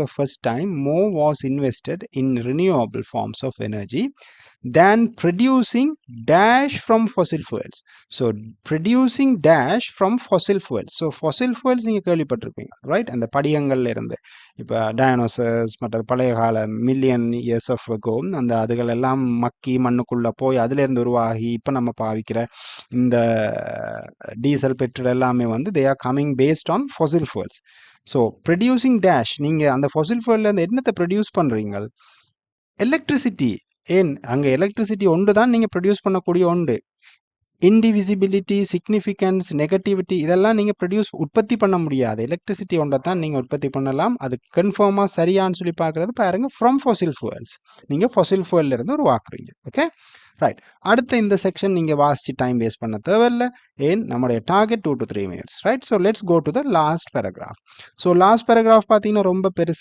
the first time, more was invested in renewable forms of energy than producing dash from fossil fuels. So producing dash from fossil fuels. So fossil fuels நீங்க கேள்விப்பட்டிருப்பீங்க, right? அந்த படிகங்கள்ல இருந்து இப்போ dinosaurs மற்ற பழைய கால million years of ago அந்த அதுகள் எல்லாம் மக்கி மண்ணுக்குள்ள போய் அதுல இருந்து உருவாகி இப்போ நம்ம பாவிக்கிற இந்த டீசல் பெட்ரோல் எல்லாமே வந்து they are coming based on fossil fuels. So producing dash, நீங்கள் அந்த fossil fuel இருந்து என்னத்தை ப்ரொடியூஸ் பண்ணுறீங்க? எலக்ட்ரிசிட்டி. ஏன் அங்கே எலக்ட்ரிசிட்டி ஒன்று தான் நீங்கள் ப்ரொடியூஸ் பண்ணக்கூடிய ஒன்று. இன்டிவிசிபிலிட்டி, சிக்னிஃபிகன்ஸ், நெகட்டிவிட்டி இதெல்லாம் நீங்கள் உற்பத்தி பண்ண முடியாது. எலக்ட்ரிசிட்டி ஒன்றை தான் நீங்கள் உற்பத்தி பண்ணலாம். அது கன்ஃபார்மாக சரியான்னு சொல்லி பார்க்குறது பாருங்க, ஃப்ரம் fossil fuels. நீங்கள் fossil fuel இருந்து உருவாக்குறீங்க. Okay, right. அடுத்த இந்த செக்ஷன் நீங்கள் வாசிச்சு டைம் வேஸ்ட் பண்ண தேவையில்லை. ஏன் நம்முடைய target 2 to 3 minutes, right? So let's go to the last paragraph. So last paragraph பார்த்தீங்கன்னா ரொம்ப பெருசாக